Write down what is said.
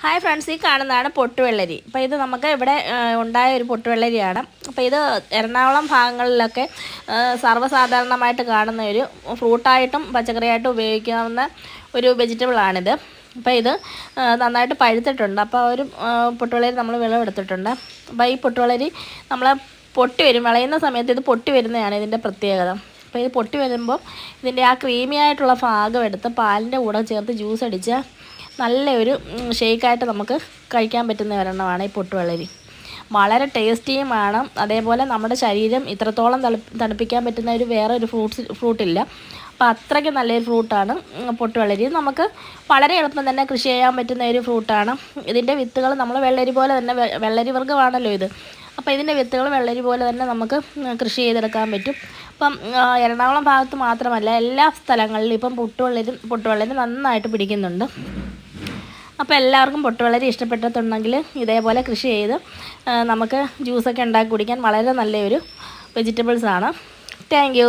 Hi friends, ഈ കാണുന്നതാണ് പൊട്ടുവെള്ളരി. അപ്പോൾ ഇത് നമുക്ക് ഇവിടെ ഉണ്ടായ ഒരു പൊട്ടുവെള്ളരിയാണ്. അപ്പോൾ ഇത് എറണാകുളം ഭാഗങ്ങളിലൊക്കെ സർവ്വസാധാരണമായിട്ട് കാണുന്ന ഒരു ഫ്രൂട്ടായിട്ടും പച്ചക്കറിയായിട്ടും ഉപയോഗിക്കാവുന്ന ഒരു വെജിറ്റബിളാണിത്. അപ്പോൾ ഇത് നന്നായിട്ട് പഴുത്തിട്ടുണ്ട്. അപ്പോൾ ഒരു പൊട്ടുവെള്ളരി നമ്മൾ വിളവെടുത്തിട്ടുണ്ട്. അപ്പോൾ ഈ പൊട്ടുവെള്ളരി നമ്മൾ വിളയുന്ന സമയത്ത് ഇത് പൊട്ടി വരുന്നതാണ് ഇതിൻ്റെ പ്രത്യേകത. അപ്പോൾ ഇത് പൊട്ടി വരുമ്പോൾ ഇതിൻ്റെ ആ ക്രീമി ആയിട്ടുള്ള ഭാഗം എടുത്ത് പാലിൻ്റെ കൂടെ ചേർത്ത് ജ്യൂസ് അടിച്ച് നല്ലൊരു ഷേക്കായിട്ട് നമുക്ക് കഴിക്കാൻ പറ്റുന്ന ഒരെണ്ണമാണ് ഈ പൊട്ടുവെള്ളരി. വളരെ ടേസ്റ്റിയുമാണ്. അതേപോലെ നമ്മുടെ ശരീരം ഇത്രത്തോളം തണുപ്പിക്കാൻ പറ്റുന്ന വേറെ ഒരു ഫ്രൂട്ടില്ല. അപ്പോൾ അത്രയ്ക്ക് നല്ലൊരു ഫ്രൂട്ടാണ് പൊട്ടുവെള്ളരി. നമുക്ക് വളരെ എളുപ്പം തന്നെ കൃഷി ചെയ്യാൻ പറ്റുന്ന ഒരു ഫ്രൂട്ടാണ്. ഇതിൻ്റെ വിത്തുകൾ നമ്മൾ വെള്ളരി പോലെ തന്നെ, വെള്ളരി വർഗ്ഗമാണല്ലോ ഇത്. അപ്പോൾ ഇതിൻ്റെ വിത്തുകൾ വെള്ളരി പോലെ തന്നെ നമുക്ക് കൃഷി ചെയ്തെടുക്കാൻ പറ്റും. അപ്പം എറണാകുളം ഭാഗത്ത് മാത്രമല്ല, എല്ലാ സ്ഥലങ്ങളിലും ഇപ്പം പൊട്ടുവെള്ളരി നന്നായിട്ട് പിടിക്കുന്നുണ്ട്. അപ്പോൾ എല്ലാവർക്കും പൊട്ടുവെള്ളരി ഇഷ്ടപ്പെട്ടിട്ടുണ്ടെങ്കിൽ ഇതേപോലെ കൃഷി ചെയ്ത് നമുക്ക് ജ്യൂസൊക്കെ ഉണ്ടാക്കി കുടിക്കാൻ വളരെ നല്ലൊരു വെജിറ്റബിൾസാണ്. Thank you.